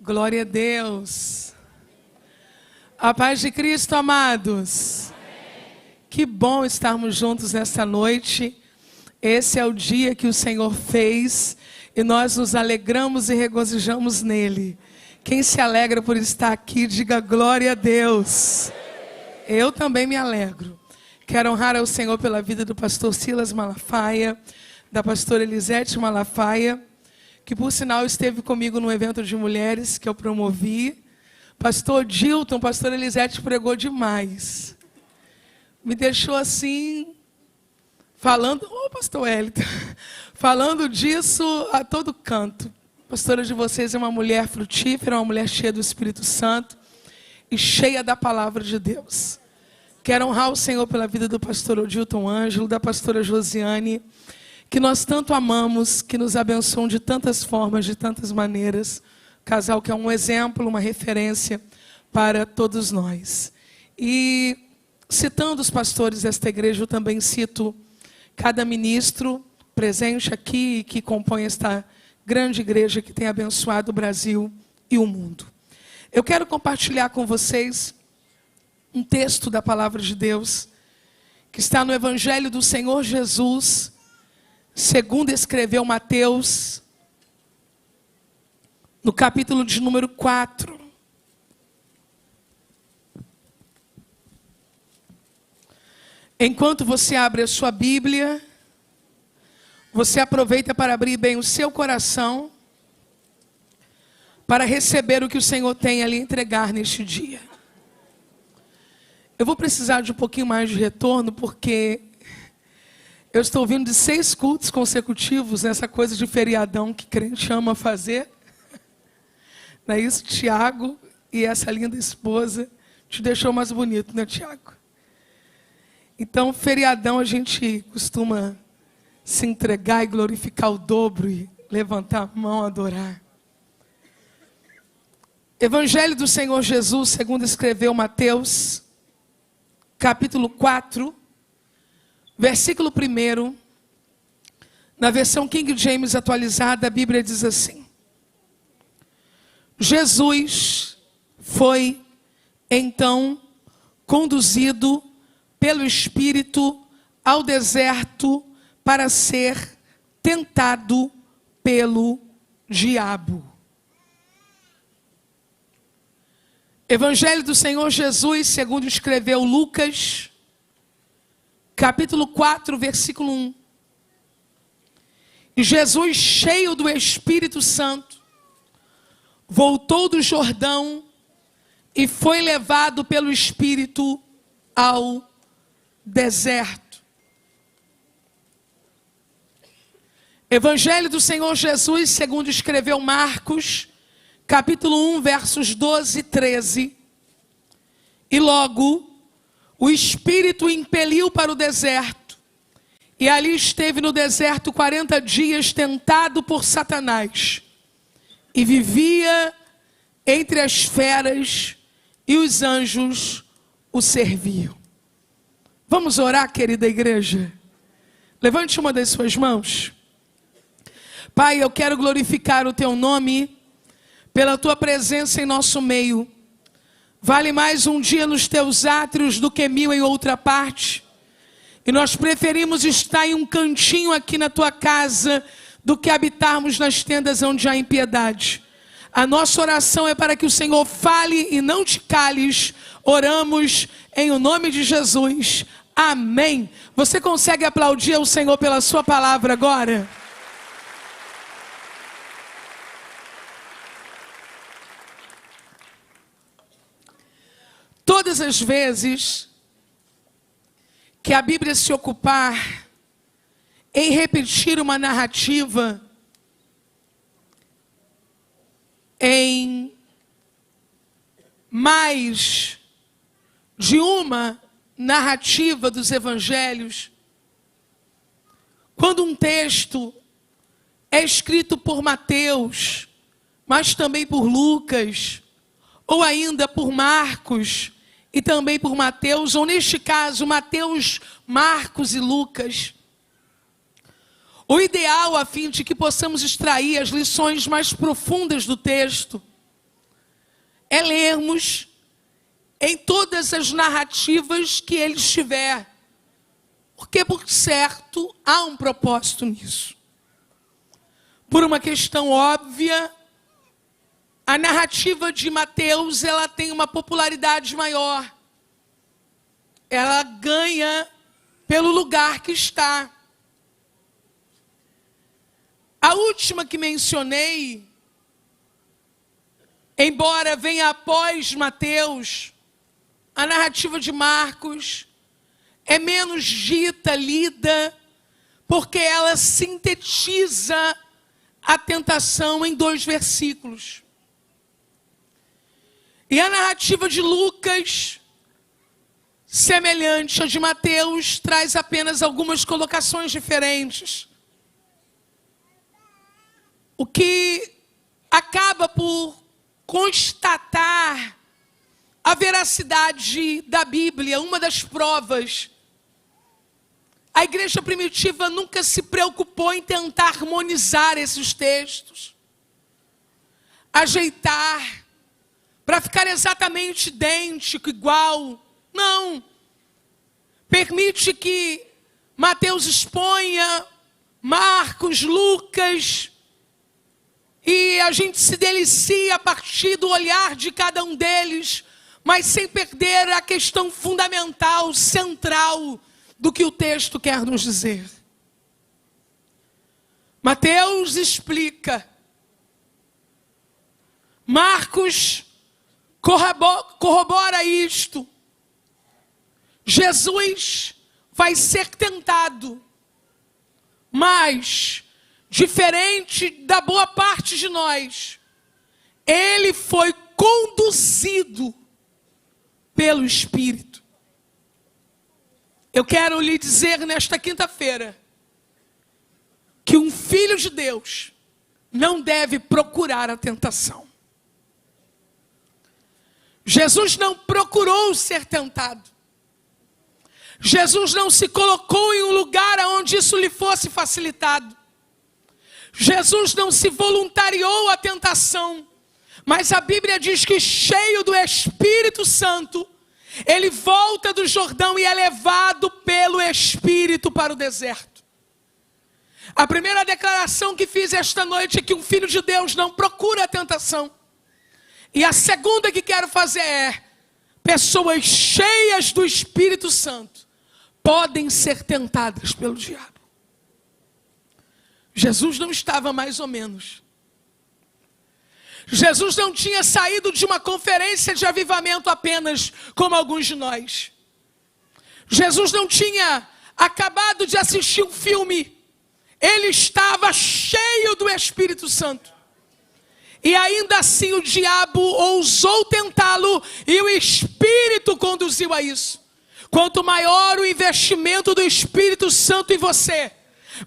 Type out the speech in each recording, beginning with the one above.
Glória a Deus. A paz de Cristo, amados. Que bom estarmos juntos nesta noite. Esse é o dia que o Senhor fez e nós nos alegramos e regozijamos nele. Quem se alegra por estar aqui, diga glória a Deus. Eu também me alegro. Quero honrar ao Senhor pela vida do pastor Silas Malafaia, da pastora Elisete Malafaia, que por sinal esteve comigo no evento de mulheres que eu promovi. Pastor Dilton, pastor Elisete pregou demais. Me deixou assim, falando, pastor Wellington, falando disso a todo canto. A pastora de vocês é uma mulher frutífera, uma mulher cheia do Espírito Santo e cheia da palavra de Deus. Quero honrar o Senhor pela vida do pastor Odilton Ângelo, da pastora Josiane, que nós tanto amamos, que nos abençoam de tantas formas, de tantas maneiras. Casal que é um exemplo, uma referência para todos nós. E citando os pastores desta igreja, eu também cito cada ministro presente aqui e que compõe esta grande igreja que tem abençoado o Brasil e o mundo. Eu quero compartilhar com vocês um texto da palavra de Deus que está no Evangelho do Senhor Jesus, segundo escreveu Mateus, no capítulo de número 4. Enquanto você abre a sua Bíblia, você aproveita para abrir bem o seu coração, para receber o que o Senhor tem a lhe entregar neste dia. Eu vou precisar de um pouquinho mais de retorno, porque eu estou vindo de 6 cultos consecutivos, nessa coisa de feriadão que crente ama fazer. Não é isso, Tiago? E essa linda esposa te deixou mais bonito, né, Tiago? Então, feriadão a gente costuma se entregar e glorificar o dobro e levantar a mão, adorar. Evangelho do Senhor Jesus, segundo escreveu Mateus, capítulo 4, versículo 1, na versão King James atualizada, a Bíblia diz assim: Jesus foi então conduzido pelo Espírito ao deserto para ser tentado pelo diabo. Evangelho do Senhor Jesus, segundo escreveu Lucas, capítulo 4, versículo 1. E Jesus, cheio do Espírito Santo, voltou do Jordão e foi levado pelo Espírito ao deserto. Evangelho do Senhor Jesus, segundo escreveu Marcos, capítulo 1, versos 12 e 13. E logo o Espírito o impeliu para o deserto, e ali esteve no deserto 40 dias tentado por Satanás, e vivia entre as feras, e os anjos o serviam. Vamos orar, querida igreja? Levante uma das suas mãos. Pai, eu quero glorificar o teu nome pela tua presença em nosso meio. Vale mais um dia nos teus átrios do que 1000 em outra parte. E nós preferimos estar em um cantinho aqui na tua casa do que habitarmos nas tendas onde há impiedade. A nossa oração é para que o Senhor fale e não te cales. Oramos em o nome de Jesus. Amém. Você consegue aplaudir ao Senhor pela sua palavra agora? Todas as vezes que a Bíblia se ocupar em repetir uma narrativa, em mais de uma narrativa dos evangelhos, quando um texto é escrito por Mateus, mas também por Lucas, ou ainda por Marcos e também por Mateus, ou neste caso, Mateus, Marcos e Lucas, o ideal a fim de que possamos extrair as lições mais profundas do texto é lermos em todas as narrativas que ele estiver. Porque, por certo, há um propósito nisso. Por uma questão óbvia, a narrativa de Mateus, ela tem uma popularidade maior. Ela ganha pelo lugar que está. A última que mencionei, embora venha após Mateus, a narrativa de Marcos é menos dita, lida, porque ela sintetiza a tentação em 2 versículos. E a narrativa de Lucas, semelhante à de Mateus, traz apenas algumas colocações diferentes. O que acaba por constatar a veracidade da Bíblia, uma das provas. A igreja primitiva nunca se preocupou em tentar harmonizar esses textos, ajeitar, para ficar exatamente idêntico, igual. Não. Permite que Mateus exponha, Marcos, Lucas, e a gente se delicia a partir do olhar de cada um deles, mas sem perder a questão fundamental, central, do que o texto quer nos dizer. Mateus explica. Marcos corrobora isto. Jesus vai ser tentado, mas, diferente da boa parte de nós, ele foi conduzido pelo Espírito. Eu quero lhe dizer nesta quinta-feira que um filho de Deus não deve procurar a tentação. Jesus não procurou ser tentado. Jesus não se colocou em um lugar onde isso lhe fosse facilitado. Jesus não se voluntariou à tentação. Mas a Bíblia diz que, cheio do Espírito Santo, ele volta do Jordão e é levado pelo Espírito para o deserto. A primeira declaração que fiz esta noite é que um filho de Deus não procura a tentação. E a segunda que quero fazer é: pessoas cheias do Espírito Santo podem ser tentadas pelo diabo. Jesus não estava mais ou menos. Jesus não tinha saído de uma conferência de avivamento apenas, como alguns de nós. Jesus não tinha acabado de assistir um filme. Ele estava cheio do Espírito Santo. E ainda assim o diabo ousou tentá-lo e o Espírito conduziu a isso. Quanto maior o investimento do Espírito Santo em você,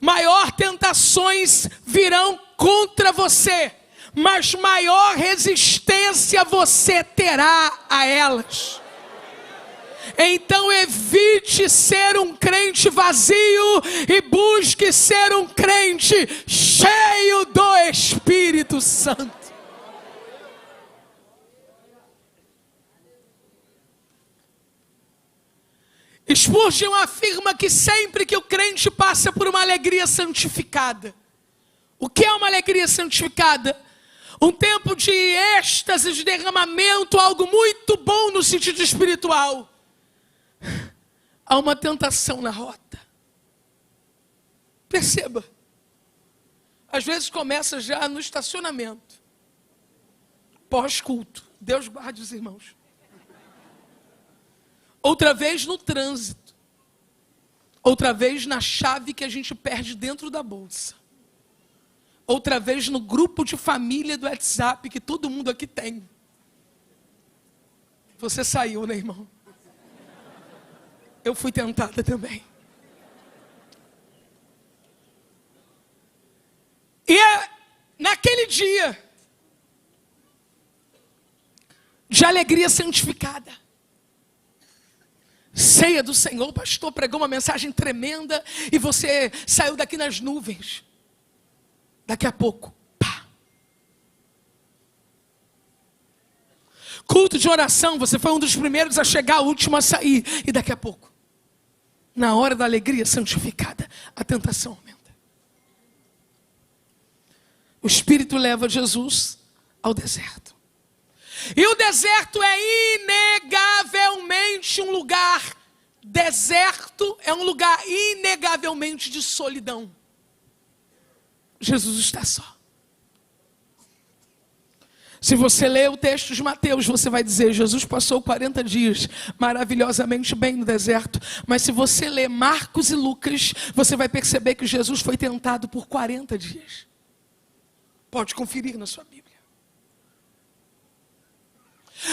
maior tentações virão contra você, mas maior resistência você terá a elas. Então evite ser um crente vazio e busque ser um crente cheio do Espírito Santo. Spurgeon afirma que sempre que o crente passa por uma alegria santificada. O que é uma alegria santificada? Um tempo de êxtase, de derramamento, algo muito bom no sentido espiritual. Há uma tentação na rota. Perceba. Às vezes começa já no estacionamento. Pós-culto. Deus guarde os irmãos. Outra vez no trânsito. Outra vez na chave que a gente perde dentro da bolsa. Outra vez no grupo de família do WhatsApp que todo mundo aqui tem. Você saiu, né, irmão? Eu fui tentada também. E naquele dia de alegria santificada, ceia do Senhor, o pastor pregou uma mensagem tremenda e você saiu daqui nas nuvens. Daqui a pouco, pá. culto de oração, você foi um dos primeiros a chegar, o último a sair. E daqui a pouco, na hora da alegria santificada, a tentação aumenta. O Espírito leva Jesus ao deserto. E o deserto é inegavelmente um lugar, deserto é um lugar inegavelmente de solidão. Jesus está só. Se você ler o texto de Mateus, você vai dizer, Jesus passou 40 dias maravilhosamente bem no deserto. Mas se você ler Marcos e Lucas, você vai perceber que Jesus foi tentado por 40 dias. Pode conferir na sua Bíblia.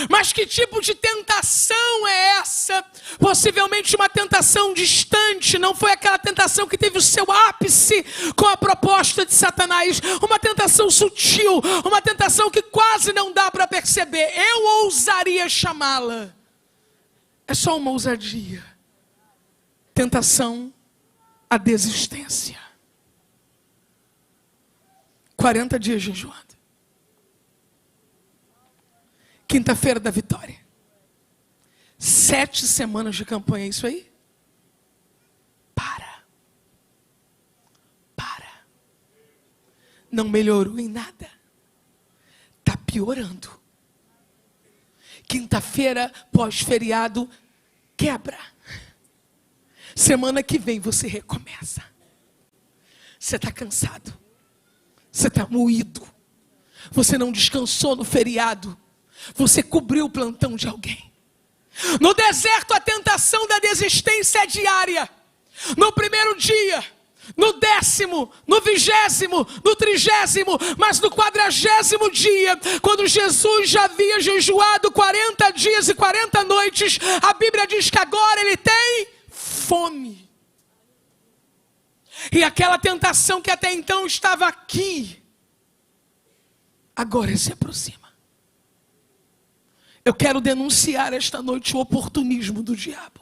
Mas que tipo de tentação é essa? Possivelmente uma tentação distante. Não foi aquela tentação que teve o seu ápice com a proposta de Satanás. Uma tentação sutil. Uma tentação que quase não dá para perceber. Eu ousaria chamá-la. É só uma ousadia. Tentação à desistência. 40 dias jejuando. Quinta-feira da vitória. 7 semanas de campanha, é isso aí? Para. Não melhorou em nada. Está piorando. Quinta-feira, pós-feriado, quebra. Semana que vem você recomeça. Você está cansado. Você está moído. Você não descansou no feriado. Você cobriu o plantão de alguém. No deserto a tentação da desistência é diária. No primeiro dia, no 10º, no 20º, no 30º, mas no 40º dia, quando Jesus já havia jejuado 40 dias e 40 noites, a Bíblia diz que agora ele tem fome. E aquela tentação que até então estava aqui, agora se aproxima. Eu quero denunciar esta noite o oportunismo do diabo.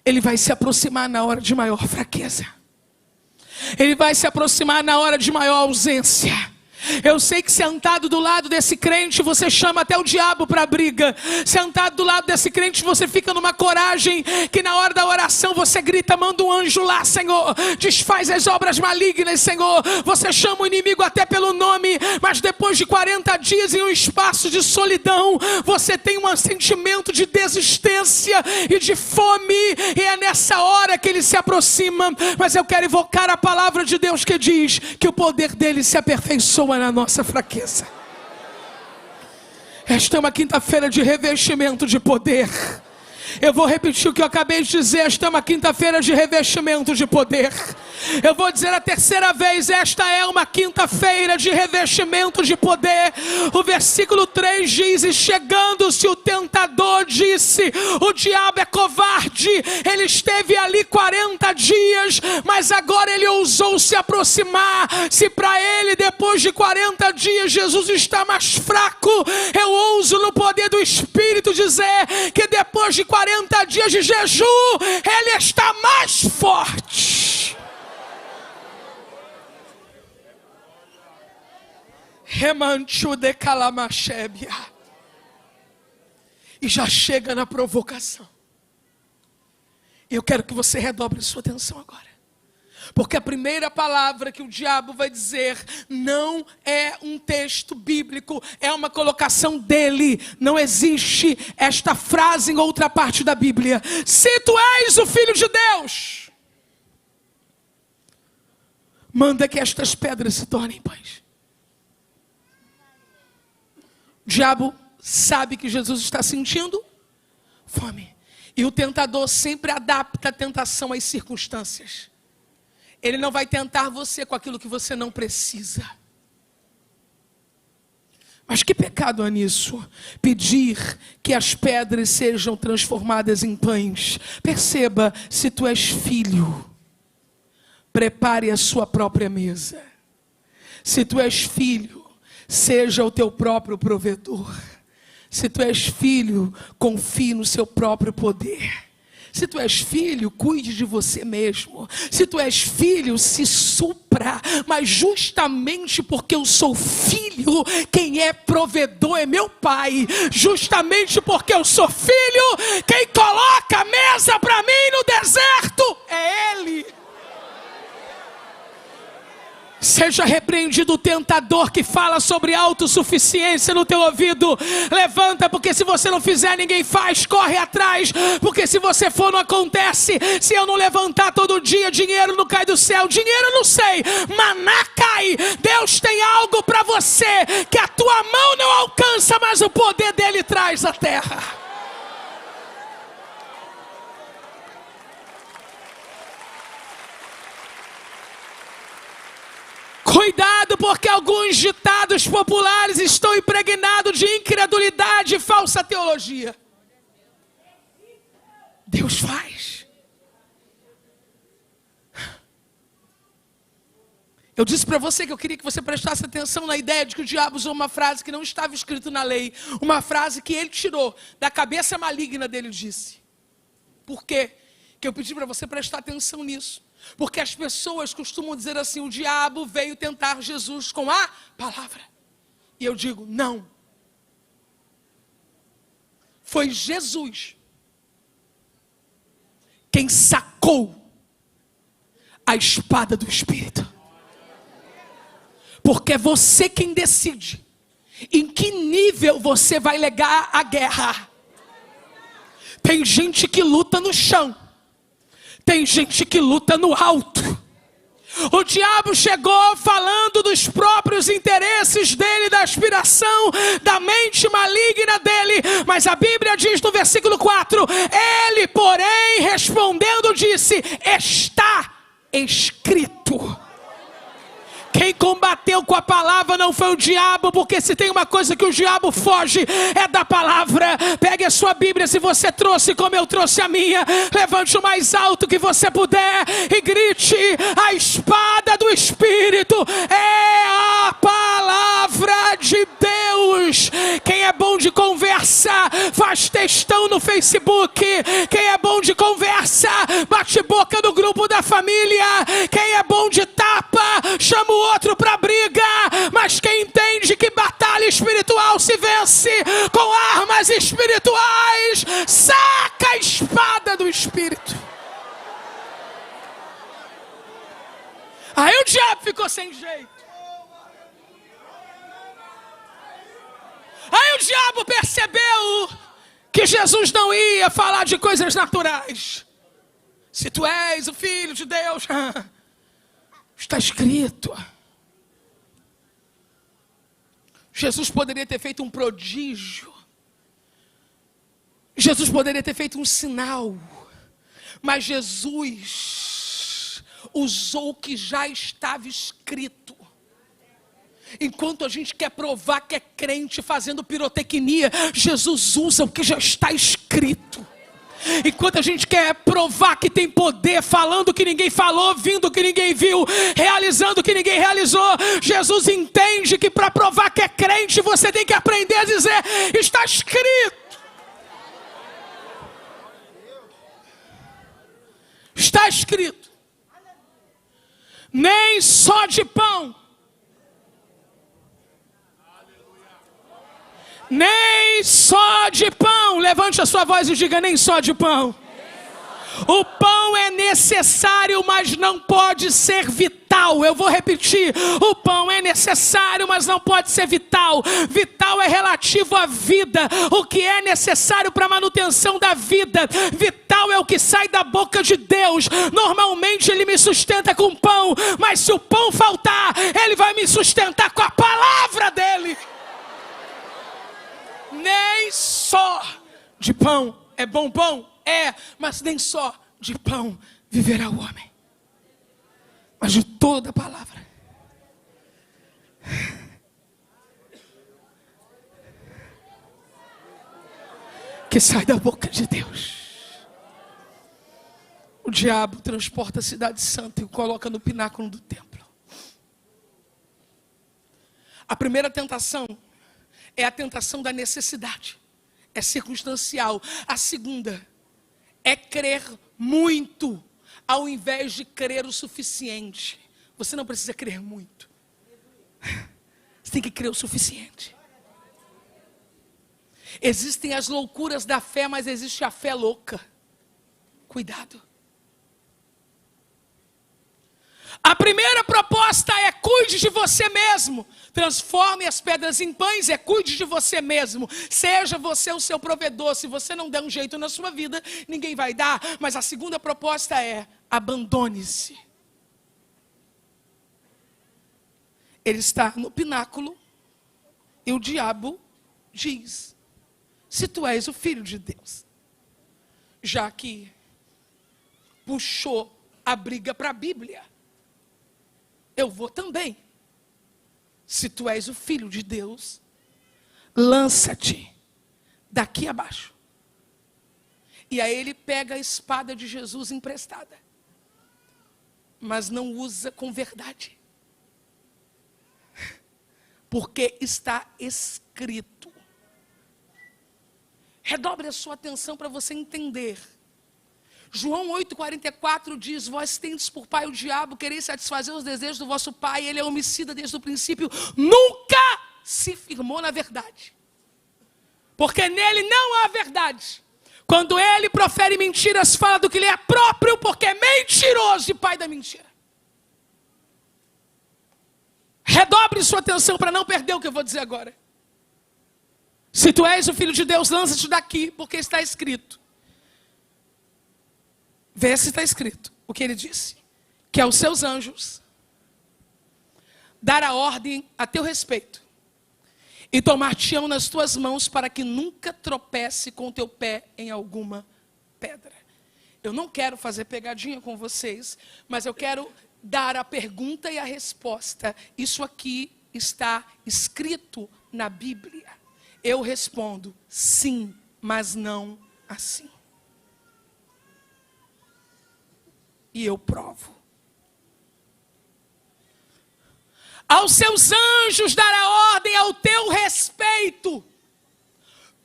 Ele vai se aproximar na hora de maior fraqueza. Ele vai se aproximar na hora de maior ausência. Eu sei que sentado do lado desse crente você chama até o diabo para a briga. Sentado do lado desse crente você fica numa coragem que na hora da oração você grita, manda um anjo lá, Senhor. Desfaz as obras malignas, Senhor. Você chama o inimigo até pelo nome. Mas depois de 40 dias em um espaço de solidão, você tem um sentimento de desistência e de fome. E é nessa hora que ele se aproxima. Mas eu quero invocar a palavra de Deus que diz que o poder dele se aperfeiçoa na nossa fraqueza. Esta é uma quinta-feira de revestimento de poder. Eu vou repetir o que eu acabei de dizer. Esta é uma quinta-feira de revestimento de poder. Eu vou dizer a terceira vez. Esta é uma quinta-feira de revestimento de poder. O versículo 3 diz: e chegando-se o tentador disse, o diabo é covarde. Ele esteve ali 40 dias, mas agora ele ousou se aproximar. Se para ele depois de 40 dias Jesus está mais fraco, eu ouso no poder do Espírito dizer que depois de 40 dias de jejum, ele está mais forte. Remanchu de calamachébia. E já chega na provocação. Eu quero que você redobre sua atenção agora. Porque a primeira palavra que o diabo vai dizer não é um texto bíblico, é uma colocação dele. Não existe esta frase em outra parte da Bíblia. Se tu és o Filho de Deus, manda que estas pedras se tornem pães. O diabo sabe que Jesus está sentindo fome. E o tentador sempre adapta a tentação às circunstâncias. Ele não vai tentar você com aquilo que você não precisa. Mas que pecado há nisso? Pedir que as pedras sejam transformadas em pães. Perceba, se tu és filho, prepare a sua própria mesa. Se tu és filho, seja o teu próprio provedor. Se tu és filho, confie no seu próprio poder. Se tu és filho, cuide de você mesmo. Se tu és filho, se supra. Mas justamente porque eu sou filho, quem é provedor é meu pai. Justamente porque eu sou filho, quem coloca a mesa para mim no deserto é Ele. Seja repreendido o tentador que fala sobre autossuficiência no teu ouvido. Levanta, porque se você não fizer, ninguém faz. Corre atrás, porque se você for, não acontece. Se eu não levantar todo dia, dinheiro não cai do céu. Dinheiro eu não sei, maná cai. Deus tem algo para você que a tua mão não alcança, mas o poder dele traz à terra. Cuidado, porque alguns ditados populares estão impregnados de incredulidade e falsa teologia. Deus faz. Eu disse para você que eu queria que você prestasse atenção na ideia de que o diabo usou uma frase que não estava escrita na lei. Uma frase que ele tirou da cabeça maligna dele, disse. Por quê? Que eu pedi para você prestar atenção nisso. Porque as pessoas costumam dizer assim: o diabo veio tentar Jesus com a palavra. E eu digo, não. Foi Jesus quem sacou a espada do Espírito. Porque é você quem decide em que nível você vai legar a guerra. Tem gente que luta no chão. Tem gente que luta no alto. O diabo chegou falando dos próprios interesses dele, da aspiração, da mente maligna dele. Mas a Bíblia diz no versículo 4: ele, porém, respondendo, disse: está escrito. Quem combateu com a palavra não foi o diabo, porque se tem uma coisa que o diabo foge, é da palavra. Pegue a sua Bíblia, se você trouxe como eu trouxe a minha, levante o mais alto que você puder e grite: a espada do Espírito é a palavra de Deus. Quem é bom de conversa, faz textão no Facebook. Quem é bom de conversa, bate boca no grupo da família. Quem é bom de tapa, chama o outro para briga. Mas quem entende que batalha espiritual se vence com armas espirituais, saca a espada do Espírito. Aí o diabo ficou sem jeito. Aí o diabo percebeu que Jesus não ia falar de coisas naturais. Se tu és o Filho de Deus, está escrito. Jesus poderia ter feito um prodígio. Jesus poderia ter feito um sinal. Mas Jesus usou o que já estava escrito. Enquanto a gente quer provar que é crente fazendo pirotecnia, Jesus usa o que já está escrito. Enquanto a gente quer provar que tem poder, falando que ninguém falou, vindo que ninguém viu, realizando que ninguém realizou, Jesus entende que para provar que é crente, você tem que aprender a dizer: está escrito. Está escrito. Nem só de pão, nem só de pão. Levante a sua voz e diga: nem só de pão. O pão é necessário, mas não pode ser vital. Eu vou repetir: o pão é necessário, mas não pode ser vital. Vital é relativo à vida, o que é necessário para a manutenção da vida. Vital é o que sai da boca de Deus. Normalmente Ele me sustenta com pão, mas se o pão faltar, Ele vai me sustentar com a palavra dEle. Nem só de pão. É bom pão? É, mas nem só de pão viverá o homem, mas de toda a palavra que sai da boca de Deus. O diabo transporta a cidade santa e o coloca no pináculo do templo. A primeira tentação é a tentação da necessidade. É circunstancial. A segunda é crer muito, ao invés de crer o suficiente. Você não precisa crer muito. Você tem que crer o suficiente. Existem as loucuras da fé, mas existe a fé louca. Cuidado. A primeira proposta é: cuide de você mesmo. Transforme as pedras em pães, cuide de você mesmo. Seja você o seu provedor. Se você não der um jeito na sua vida, ninguém vai dar. Mas a segunda proposta é: abandone-se. Ele está no pináculo e o diabo diz: se tu és o filho de Deus, já que puxou a briga para a Bíblia, eu vou também. Se tu és o filho de Deus, lança-te daqui abaixo. E aí ele pega a espada de Jesus emprestada, mas não usa com verdade, porque está escrito. Redobre a sua atenção para você entender. João 8,44 diz: vós tendes por pai o diabo, quereis satisfazer os desejos do vosso pai. Ele é homicida desde o princípio, nunca se firmou na verdade, porque nele não há verdade. Quando ele profere mentiras, fala do que lhe é próprio, porque é mentiroso e pai da mentira. Redobre sua atenção para não perder o que eu vou dizer agora. Se tu és o filho de Deus, lança-te daqui, porque está escrito. Vê se está escrito o que ele disse: que aos seus anjos dará ordem a teu respeito, e tomar-te-ão nas tuas mãos, para que nunca tropece com o teu pé em alguma pedra. Eu não quero fazer pegadinha com vocês, mas eu quero dar a pergunta e a resposta. Isso aqui está escrito na Bíblia. Eu respondo: sim, mas não assim. E eu provo. Aos seus anjos dará ordem ao teu respeito,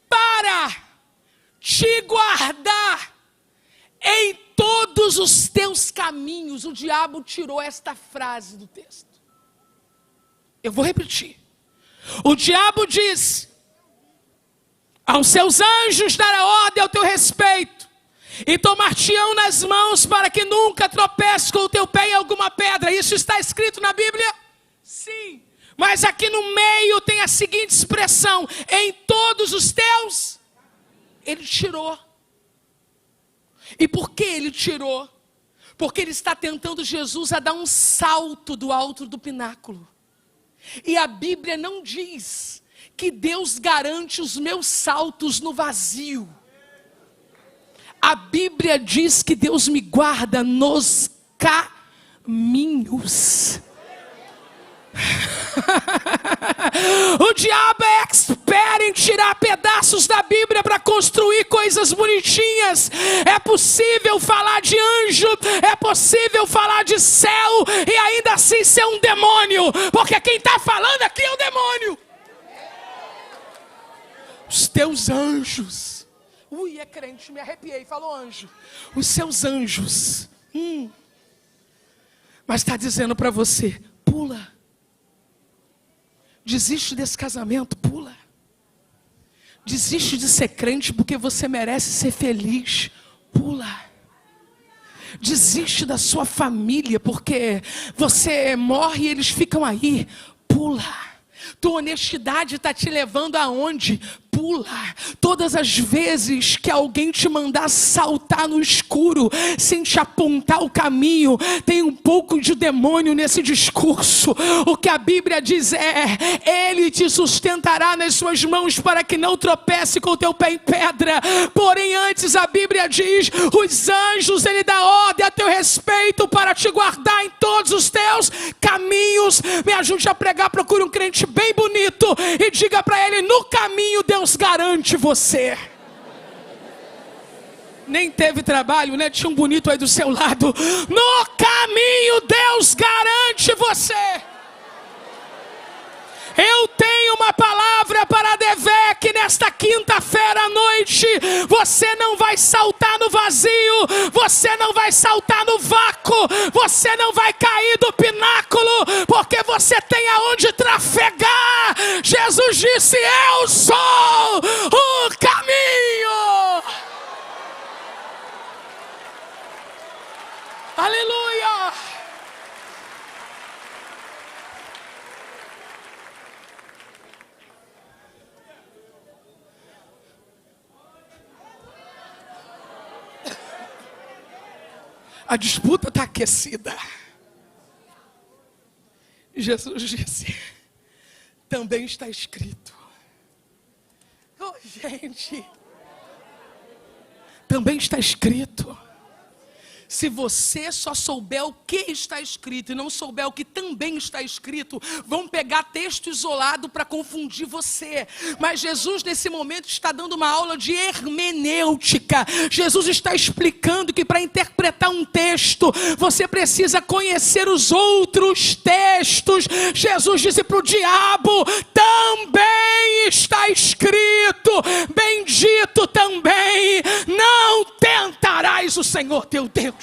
para te guardar em todos os teus caminhos. O diabo tirou esta frase do texto. Eu vou repetir. O diabo disse: aos seus anjos dará ordem ao teu respeito, e tomar-te-ão nas mãos, para que nunca tropece com o teu pé em alguma pedra. Isso está escrito na Bíblia? Sim. Mas aqui no meio tem a seguinte expressão: em todos os teus. Ele tirou. E por que ele tirou? Porque ele está tentando Jesus a dar um salto do alto do pináculo. E a Bíblia não diz que Deus garante os meus saltos no vazio. A Bíblia diz que Deus me guarda nos caminhos. O diabo é expert em tirar pedaços da Bíblia para construir coisas bonitinhas. É possível falar de anjo, é possível falar de céu e ainda assim ser um demônio, porque quem está falando aqui é um demônio. Os teus anjos. Ui, é crente, me arrepiei, falou anjo. Os seus anjos. Mas está dizendo para você: pula. Desiste desse casamento, pula. Desiste de ser crente porque você merece ser feliz, pula. Desiste da sua família porque você morre e eles ficam aí, pula. Tua honestidade está te levando aonde? Pula. Todas as vezes que alguém te mandar saltar no escuro, sem te apontar o caminho, tem um pouco de demônio nesse discurso. O que a Bíblia diz é: Ele te sustentará nas suas mãos, para que não tropece com o teu pé em pedra. Porém antes a Bíblia diz: os anjos Ele dá ordem a teu respeito, para te guardar em todos os teus caminhos. Me ajude a pregar, procure um crente bem bonito e diga para ele: no caminho Deus garante você. Nem teve trabalho, né? Tinha um bonito aí do seu lado. No caminho Deus garante você. Eu tenho uma palavra para a Devec nesta quinta-feira à noite. Você não vai saltar no vazio, você não vai saltar no vácuo, você não vai cair do pináculo, porque você tem aonde trafegar. Jesus disse: eu sou o caminho. Aleluia. A disputa está aquecida. Jesus disse: também está escrito. Oh, gente. Também está escrito. Se você só souber o que está escrito e não souber o que também está escrito, vão pegar texto isolado para confundir você. Mas Jesus nesse momento está dando uma aula de hermenêutica. Jesus está explicando que para interpretar um texto, você precisa conhecer os outros textos. Jesus disse para o diabo: também está escrito, bendito também, não tentarás o Senhor teu Deus.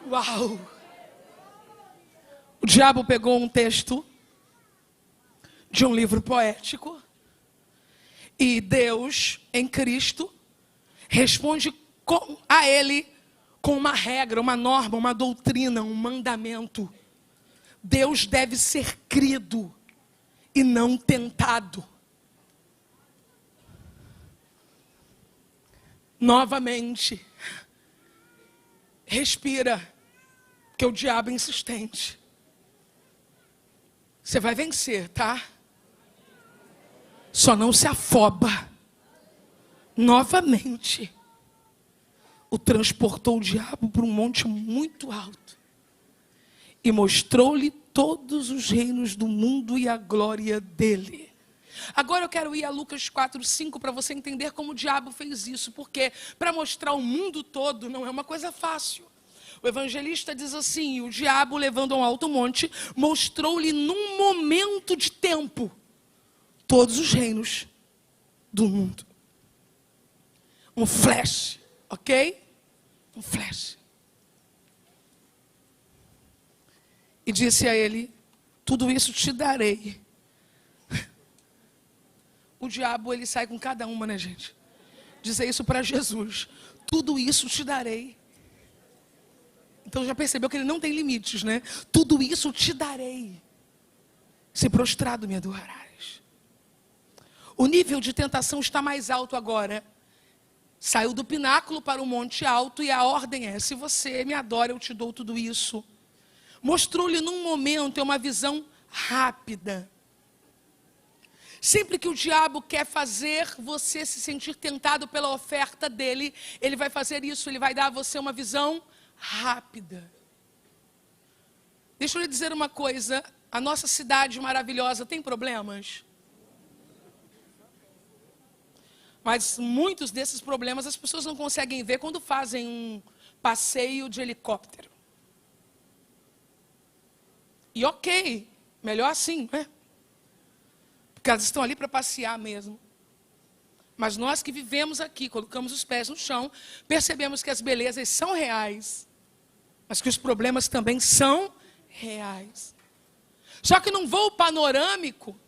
Uau! O diabo pegou um texto de um livro poético e Deus, em Cristo, responde a ele com uma regra, uma norma, uma doutrina, um mandamento. Deus deve ser crido e não tentado. Novamente, respira, porque o diabo é insistente. Você vai vencer, tá? Só não se afoba. Novamente, o transportou o diabo para um monte muito alto e mostrou-lhe todos os reinos do mundo e a glória dele. Agora eu quero ir a Lucas 4:5 para você entender como o diabo fez isso, porque para mostrar o mundo todo não é uma coisa fácil. O evangelista diz assim: o diabo, levando a um alto monte, mostrou-lhe num momento de tempo todos os reinos do mundo. Um flash, ok? Um flash. E disse a ele: tudo isso te darei. O diabo, ele sai com cada uma, né, gente? Dizer isso para Jesus: tudo isso te darei. Então já percebeu que ele não tem limites, né? Tudo isso te darei, se prostrado me adorares. O nível de tentação está mais alto agora. Saiu do pináculo para o monte alto e a ordem é: se você me adora, eu te dou tudo isso. Mostrou-lhe num momento, é uma visão rápida. Sempre que o diabo quer fazer você se sentir tentado pela oferta dele, ele vai fazer isso, ele vai dar a você uma visão rápida. Deixa eu lhe dizer uma coisa: a nossa cidade maravilhosa tem problemas. Mas muitos desses problemas as pessoas não conseguem ver quando fazem um passeio de helicóptero. E ok, melhor assim, né? Porque elas estão ali para passear mesmo. Mas nós que vivemos aqui, colocamos os pés no chão, percebemos que as belezas são reais, mas que os problemas também são reais. Só que num voo panorâmico,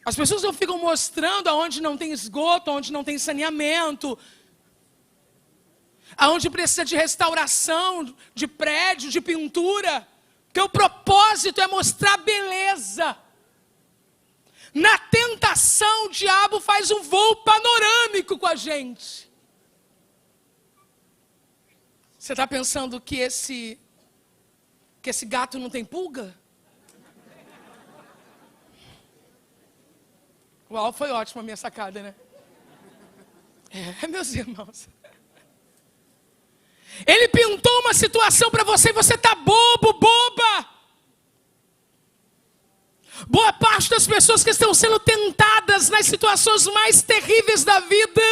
as pessoas não ficam mostrando aonde não tem esgoto, aonde não tem saneamento, aonde precisa de restauração, de prédio, de pintura. Porque o propósito é mostrar beleza. Na tentação, o diabo faz um voo panorâmico com a gente. Você está pensando que esse gato não tem pulga? Uau, foi ótima a minha sacada, né? Meus irmãos. Ele pintou uma situação para você e você está bobo, boba. Boa parte das pessoas que estão sendo tentadas nas situações mais terríveis da vida,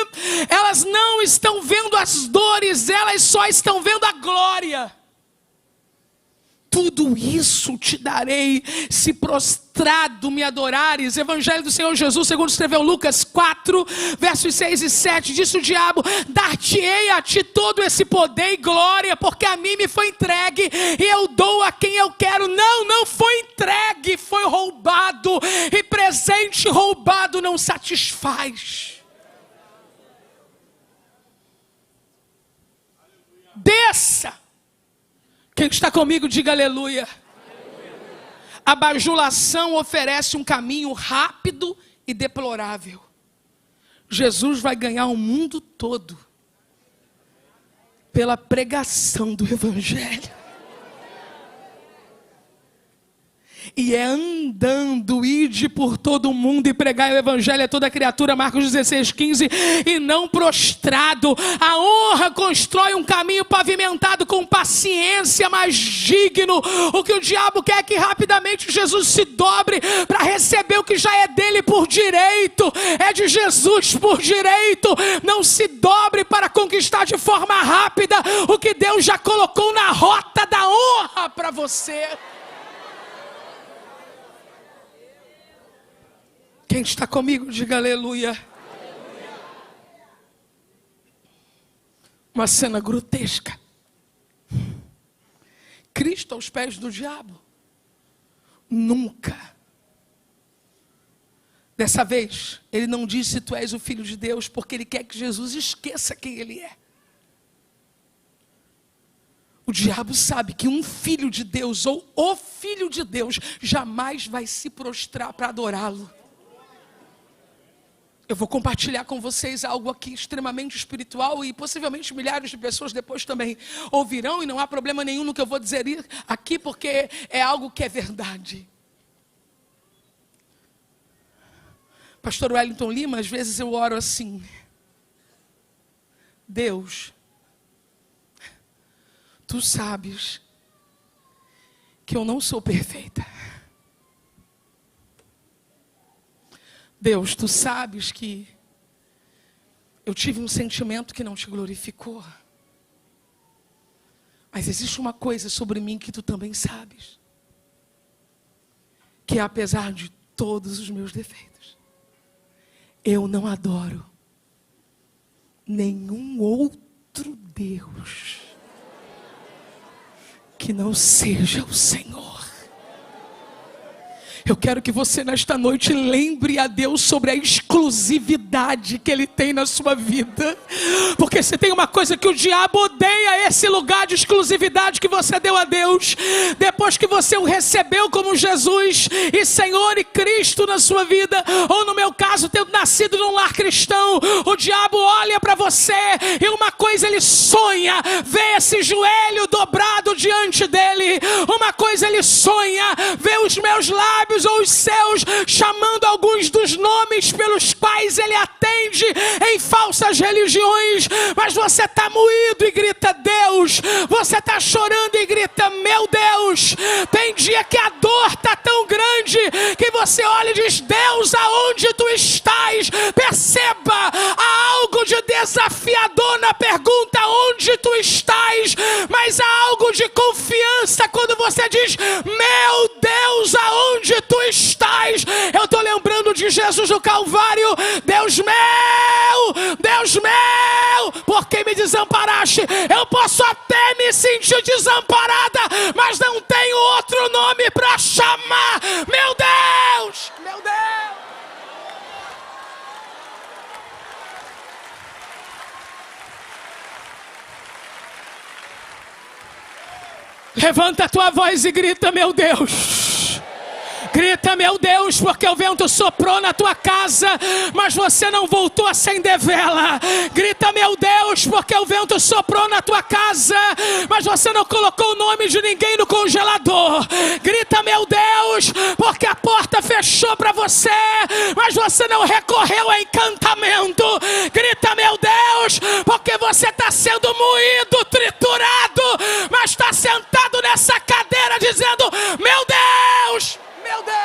elas não estão vendo as dores, elas só estão vendo a glória. Tudo isso te darei, se prostrado me adorares. Evangelho do Senhor Jesus, segundo escreveu Lucas 4, versos 6 e 7. Disse o diabo: dar-te-ei a ti todo esse poder e glória, porque a mim me foi entregue, e eu dou a quem eu quero. Não foi entregue, foi roubado. E presente roubado não satisfaz. Desça. Quem está comigo, diga aleluia. A bajulação oferece um caminho rápido e deplorável. Jesus vai ganhar o mundo todo pela pregação do Evangelho. E é andando, ide por todo o mundo e pregai o Evangelho a toda criatura, Marcos 16, 15, e não prostrado. A honra constrói um caminho pavimentado com paciência, mais digno. O que o diabo quer é que rapidamente Jesus se dobre para receber o que já é dele por direito, é de Jesus por direito. Não se dobre para conquistar de forma rápida o que Deus já colocou na rota da honra para você. Quem está comigo, diga aleluia. Uma cena grotesca. Cristo aos pés do diabo. Nunca. Dessa vez, ele não disse: tu és o Filho de Deus, porque ele quer que Jesus esqueça quem ele é. O diabo sabe que um filho de Deus, ou o Filho de Deus, jamais vai se prostrar para adorá-lo. Eu vou compartilhar com vocês algo aqui extremamente espiritual e possivelmente milhares de pessoas depois também ouvirão, e não há problema nenhum no que eu vou dizer aqui, porque é algo que é verdade. Pastor Wellington Lima, às vezes eu oro assim: Deus, tu sabes que eu não sou perfeita. Deus, tu sabes que eu tive um sentimento que não te glorificou. Mas existe uma coisa sobre mim que tu também sabes. Que apesar de todos os meus defeitos, eu não adoro nenhum outro Deus que não seja o Senhor. Eu quero que você nesta noite lembre a Deus sobre a exclusividade que Ele tem na sua vida. Porque se tem uma coisa que o diabo odeia, é esse lugar de exclusividade que você deu a Deus. Depois que você o recebeu como Jesus e Senhor e Cristo na sua vida, ou no meu caso, tendo nascido num lar cristão, o diabo olha para você e uma coisa ele sonha, vê esse joelho dobrado diante dele. Uma coisa ele sonha, vê os meus lábios ou os seus chamando alguns dos nomes pelos quais ele atende em falsas religiões. Mas você está moído e grita Deus, você está chorando e grita meu Deus. Tem dia que a dor está tão grande que você olha e diz: Deus, aonde tu estás? Perceba, há algo de desafiador na pergunta onde tu estás, mas há algo de confiança quando você diz meu Deus, aonde tu estás? Eu estou lembrando de Jesus no Calvário. Deus meu, por que me desamparaste? Eu posso até me sentir desamparada, mas não tenho outro nome para chamar. Meu Deus, meu Deus. Levanta a tua voz e grita meu Deus. Grita meu Deus, porque o vento soprou na tua casa, mas você não voltou a acender vela. Grita meu Deus, porque o vento soprou na tua casa, mas você não colocou o nome de ninguém no congelador. Grita meu Deus, porque a porta fechou para você, mas você não recorreu a encantamento. Grita meu Deus, porque você está sendo moído, triturado, mas está sentado nessa cadeira dizendo meu Deus. Meu Deus!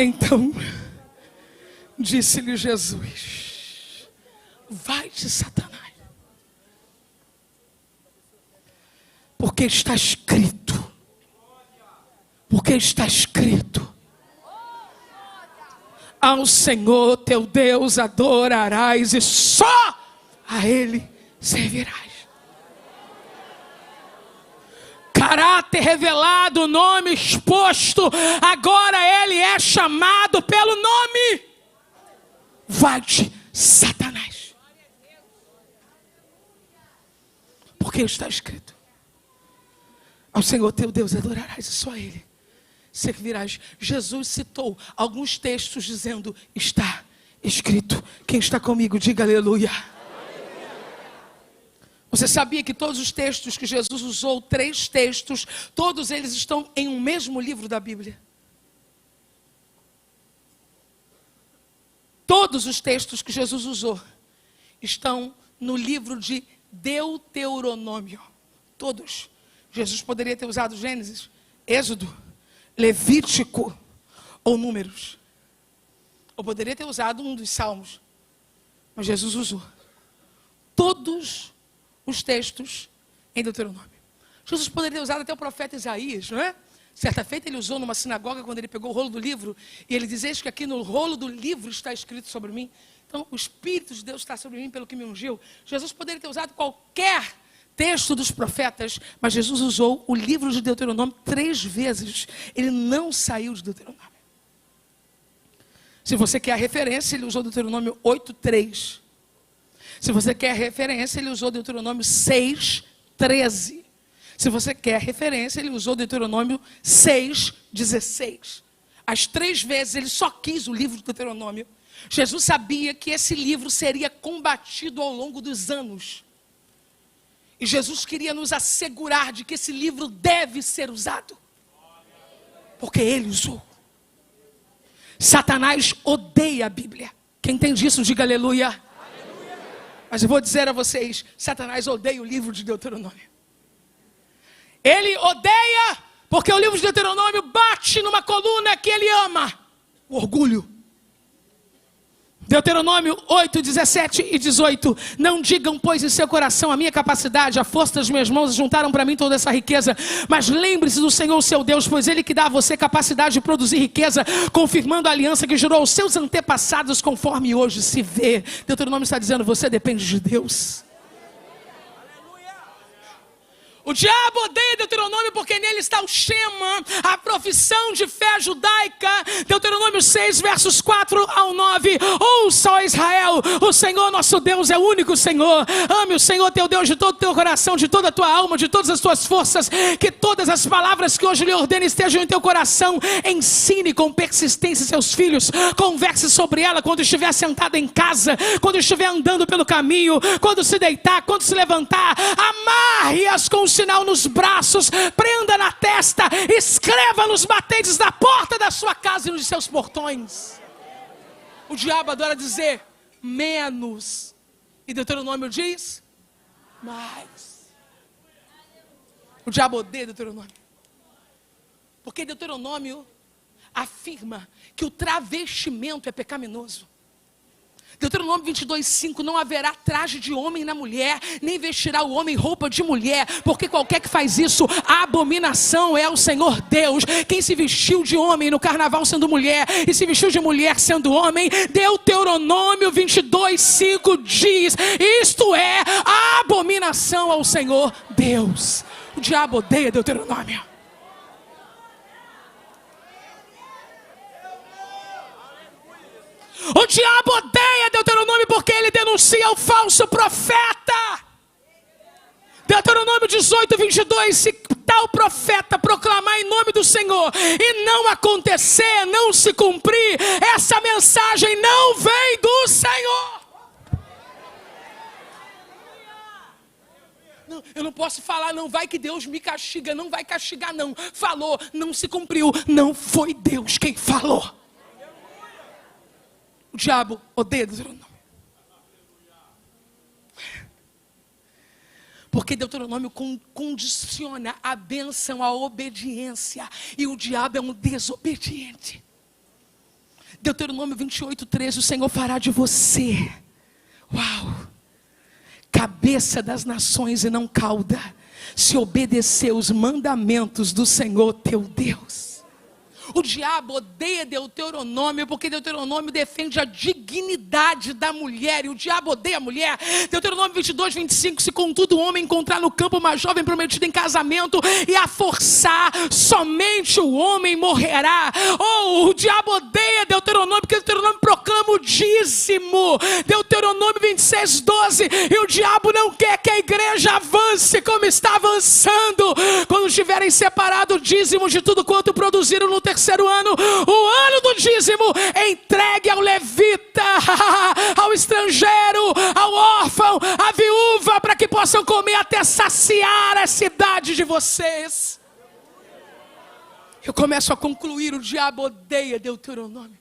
Então, disse-lhe Jesus: vai-te, Satanás, porque está escrito, ao Senhor teu Deus adorarás e só a Ele servirás. Caráter revelado, nome exposto, agora ele é chamado pelo nome. Vai-te, Satanás. Porque está escrito: ao Senhor teu Deus adorarás e só a Ele servirás. Jesus citou alguns textos dizendo: está escrito. Quem está comigo, diga aleluia. Você sabia que todos os textos que Jesus usou, 3 textos, todos eles estão em um mesmo livro da Bíblia? Todos os textos que Jesus usou estão no livro de Deuteronômio. Todos. Jesus poderia ter usado Gênesis, Êxodo, Levítico ou Números. Ou poderia ter usado um dos Salmos. Mas Jesus usou todos os textos em Deuteronômio. Jesus poderia ter usado até o profeta Isaías, não é? Certa feita ele usou numa sinagoga quando ele pegou o rolo do livro e ele diz: eis que aqui no rolo do livro está escrito sobre mim. Então o Espírito de Deus está sobre mim pelo que me ungiu. Jesus poderia ter usado qualquer texto dos profetas, mas Jesus usou o livro de Deuteronômio 3 vezes. Ele não saiu de Deuteronômio. Se você quer a referência, ele usou Deuteronômio 8:3. Se você quer referência, ele usou Deuteronômio 6:13. Se você quer referência, ele usou Deuteronômio 6:16. As 3 vezes ele só quis o livro de Deuteronômio. Jesus sabia que esse livro seria combatido ao longo dos anos. E Jesus queria nos assegurar de que esse livro deve ser usado. Porque ele usou. Satanás odeia a Bíblia. Quem entende isso, diga aleluia. Mas eu vou dizer a vocês, Satanás odeia o livro de Deuteronômio. Ele odeia porque o livro de Deuteronômio bate numa coluna que ele ama: o orgulho. Deuteronômio 8:17-18. Não digam, pois, em seu coração: a minha capacidade, a força das minhas mãos juntaram para mim toda essa riqueza. Mas lembre-se do Senhor, seu Deus, pois Ele que dá a você capacidade de produzir riqueza, confirmando a aliança que jurou aos seus antepassados, conforme hoje se vê. Deuteronômio está dizendo: você depende de Deus. O diabo odeia Deuteronômio porque nele está o Shema, a profissão de fé judaica. Deuteronômio 6, versos 4-9. Ouça, ó Israel, o Senhor nosso Deus é o único Senhor. Ame o Senhor teu Deus de todo o teu coração, de toda a tua alma, de todas as tuas forças. Que todas as palavras que hoje lhe ordeno estejam em teu coração. Ensine com persistência seus filhos. Converse sobre ela quando estiver sentado em casa, quando estiver andando pelo caminho, quando se deitar, quando se levantar. Amarre-as com o sinal nos braços, prenda na testa, escreva nos batentes da porta da sua casa e nos seus portões. O diabo adora dizer menos, e Deuteronômio diz mais. O diabo odeia Deuteronômio porque Deuteronômio afirma que o travestimento é pecaminoso. Deuteronômio 22:5. Não haverá traje de homem na mulher, nem vestirá o homem roupa de mulher, porque qualquer que faz isso, a abominação é ao Senhor Deus. Quem se vestiu de homem no carnaval sendo mulher, e se vestiu de mulher sendo homem, Deuteronômio 22:5 diz: isto é a abominação ao Senhor Deus. O diabo odeia Deuteronômio. O diabo odeia Deuteronômio porque ele denuncia o falso profeta. Deuteronômio 18:22. Se tal profeta proclamar em nome do Senhor e não acontecer, não se cumprir, essa mensagem não vem do Senhor. Não, eu não posso falar, não. Vai que Deus me castiga. Não vai castigar, não. Falou, não se cumpriu. Não foi Deus quem falou. O diabo odeia Deuteronômio. Porque Deuteronômio condiciona a bênção à obediência. E o diabo é um desobediente. Deuteronômio 28:13, o Senhor fará de você, cabeça das nações e não cauda, se obedecer os mandamentos do Senhor teu Deus. O diabo odeia Deuteronômio, porque Deuteronômio defende a dignidade da mulher, e o diabo odeia a mulher. Deuteronômio 22:25, se contudo o homem encontrar no campo uma jovem prometida em casamento, e a forçar, somente o homem morrerá. O diabo odeia Deuteronômio, porque Deuteronômio proclama o dízimo. Deuteronômio 26:12, e o diabo não quer que a igreja avance como está avançando. Quando tiverem separado o dízimo de tudo quanto produziram no terceiro ano, o ano do dízimo, entregue ao levita, ao estrangeiro, ao órfão, à viúva, para que possam comer até saciar a cidade de vocês. Eu começo a concluir, o diabo odeia Deuteronômio,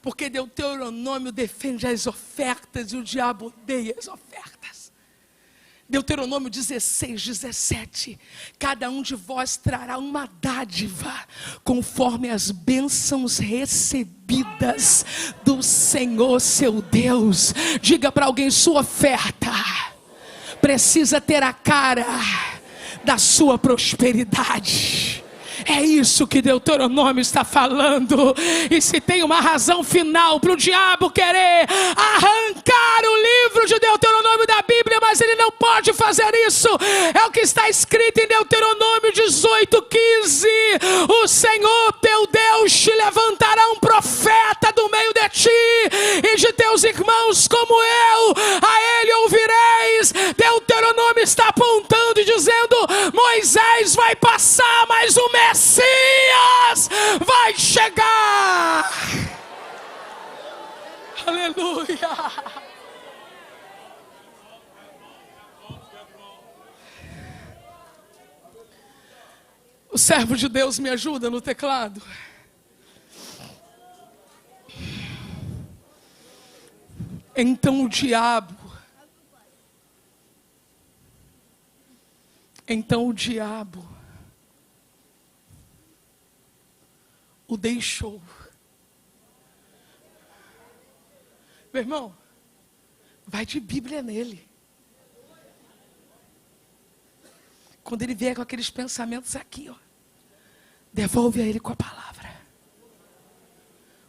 porque Deuteronômio defende as ofertas e o diabo odeia as ofertas. Deuteronômio 16:17, cada um de vós trará uma dádiva, conforme as bênçãos recebidas do Senhor seu Deus. Diga para alguém, sua oferta precisa ter a cara da sua prosperidade. É isso que Deuteronômio está falando. E se tem uma razão final para o diabo querer arrancar o livro de Deuteronômio da Bíblia, mas ele não pode fazer isso, é o que está escrito em Deuteronômio 18:15. O Senhor teu Deus te levantará um profeta do meio de ti e de teus irmãos como eu, a ele ouvireis. Deuteronômio está apontando e dizendo, Moisés vai passar, mas o Messias vai chegar. Aleluia. O servo de Deus me ajuda no teclado. Então o diabo o deixou. Meu irmão, vai de Bíblia nele. Quando ele vier com aqueles pensamentos aqui, devolve a ele com a palavra.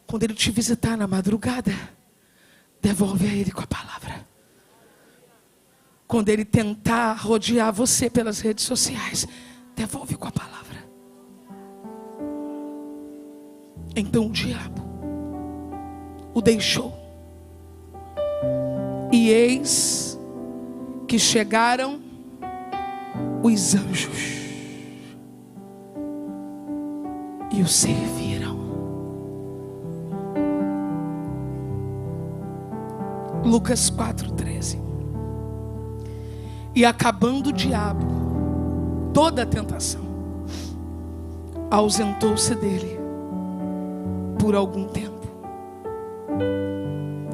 Quando ele te visitar na madrugada, devolve a ele com a palavra. Quando ele tentar rodear você pelas redes sociais, devolve com a palavra. Então o diabo o deixou. E eis que chegaram os anjos e o serviram. Lucas 4:13. E acabando o diabo toda a tentação, ausentou-se dele por algum tempo.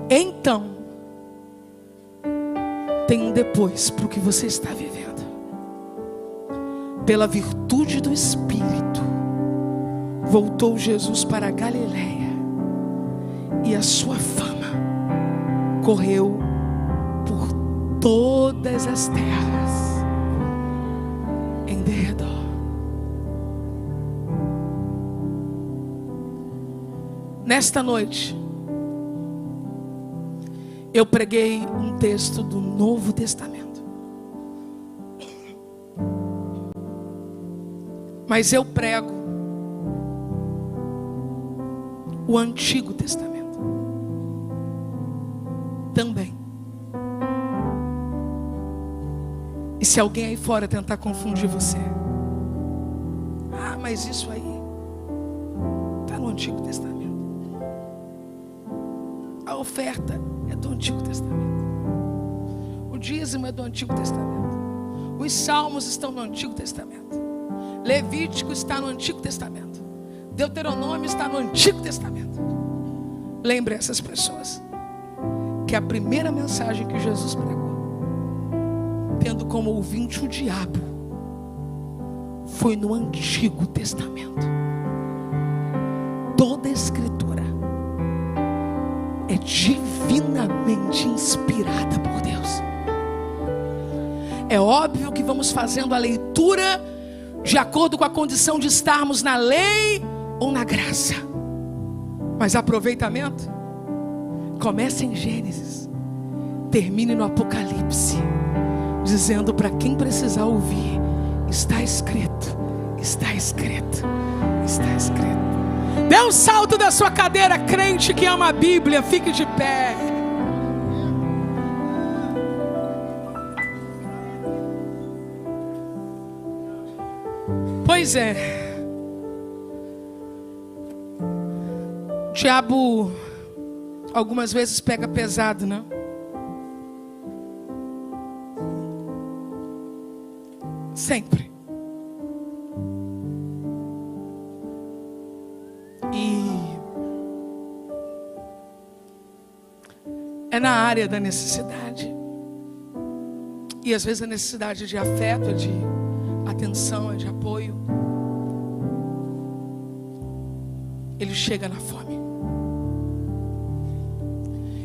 Então tem um depois para o que você está vivendo. Pela virtude do Espírito, voltou Jesus para a Galileia, e a sua fama correu por todas as terras em derredor. Nesta noite, eu preguei um texto do Novo Testamento. Mas eu prego o Antigo Testamento também. E se alguém aí fora tentar confundir você, mas isso aí está no Antigo Testamento. A oferta é do Antigo Testamento. O dízimo é do Antigo Testamento. Os Salmos estão no Antigo Testamento. Levítico está no Antigo Testamento. Deuteronômio está no Antigo Testamento. Lembre essas pessoas que a primeira mensagem que Jesus pregou, tendo como ouvinte o diabo, foi no Antigo Testamento. Toda a Escritura é divinamente inspirada por Deus. É óbvio que vamos fazendo a leitura de acordo com a condição de estarmos na lei ou na graça. Mas aproveitamento começa em Gênesis, termine no Apocalipse, dizendo para quem precisar ouvir: está escrito, está escrito, está escrito. Dê um salto da sua cadeira, crente que ama a Bíblia, fique de pé. Pois é, o diabo algumas vezes pega pesado, né? Sempre. E é na área da necessidade. E às vezes a necessidade de afeto, de atenção, de apoio. Ele chega na fome.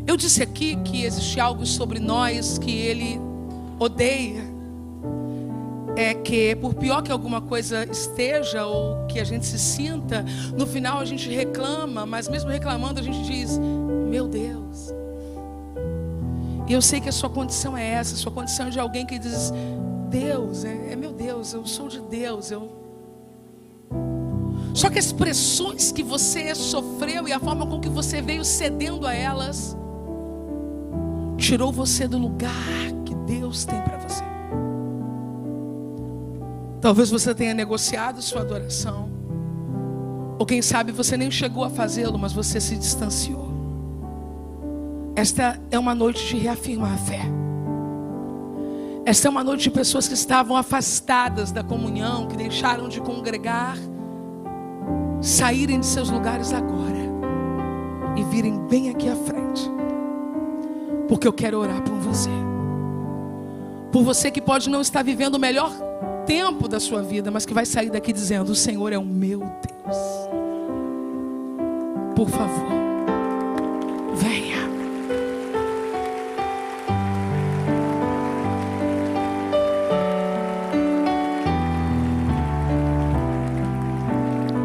Eu disse aqui que existe algo sobre nós que ele odeia. É que por pior que alguma coisa esteja ou que a gente se sinta, no final a gente reclama, mas mesmo reclamando a gente diz: meu Deus. E eu sei que a sua condição é essa, a sua condição é de alguém que diz: Deus, é meu Deus, eu sou de Deus. Só que as pressões que você sofreu e a forma com que você veio cedendo a elas tirou você do lugar que Deus tem para você. Talvez você tenha negociado sua adoração, ou quem sabe você nem chegou a fazê-lo, mas você se distanciou. Esta é uma noite de reafirmar a fé. Esta é uma noite de pessoas que estavam afastadas da comunhão, que deixaram de congregar, saírem de seus lugares agora e virem bem aqui à frente, porque eu quero orar por você. Por você que pode não estar vivendo o melhor tempo da sua vida, mas que vai sair daqui dizendo: o Senhor é o meu Deus. Por favor, venha.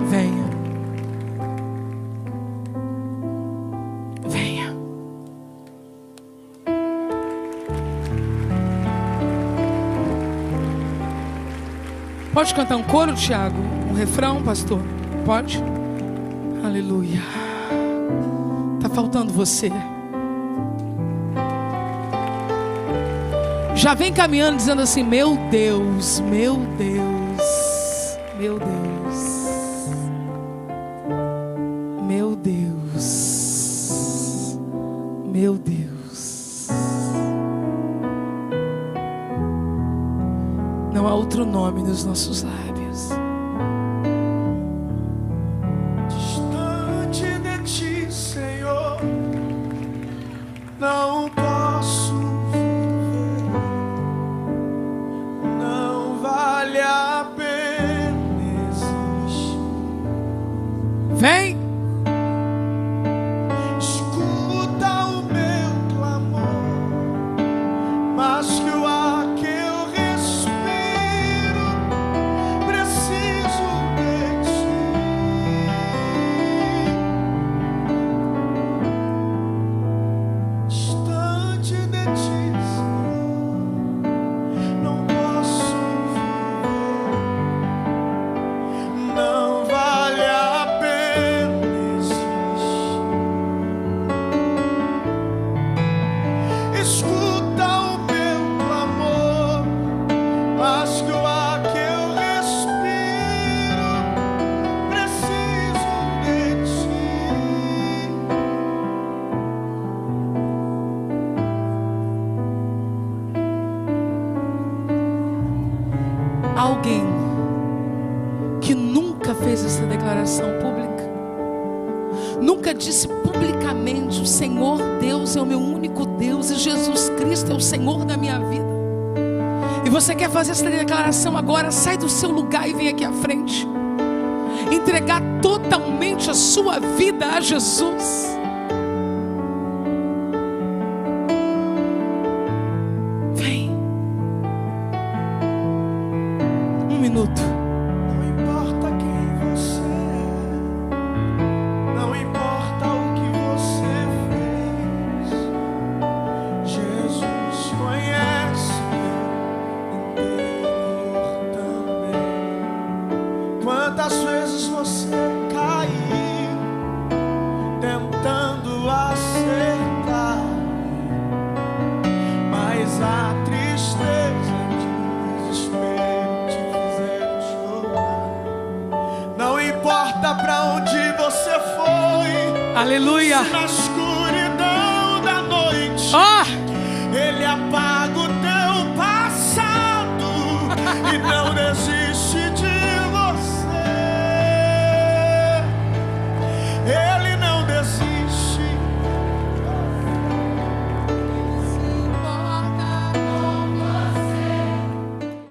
Venha. Venha. Pode cantar um coro, Tiago? Um refrão, pastor? Pode? Aleluia. Tá faltando você. Já vem caminhando dizendo assim: meu Deus, meu Deus, meu Deus, meu Deus, meu Deus. Não há outro nome nos nossos lábios. Distante de ti, Senhor, não posso viver. Não vale a pena existir. Vem. Escuta o meu clamor, mas que o ar que eu respiro precisa alguém que nunca fez essa declaração pública, nunca disse publicamente: o Senhor Deus é o meu único Deus e Jesus Cristo é o Senhor da minha vida, e você quer fazer essa declaração agora? Sai do seu lugar e vem aqui à frente. Entregar totalmente a sua vida a Jesus. Vem. Um minuto. Não importa quem você é, não importa o que você fez, Jesus conhece meu interior também. Quantas vezes você caiu tentando acertar, mas a tristeza e o desespero te fizeram chorar. Não importa pra onde você foi, Aleluia. se na escuridão da noite Ó, Ele apaga o teu passado e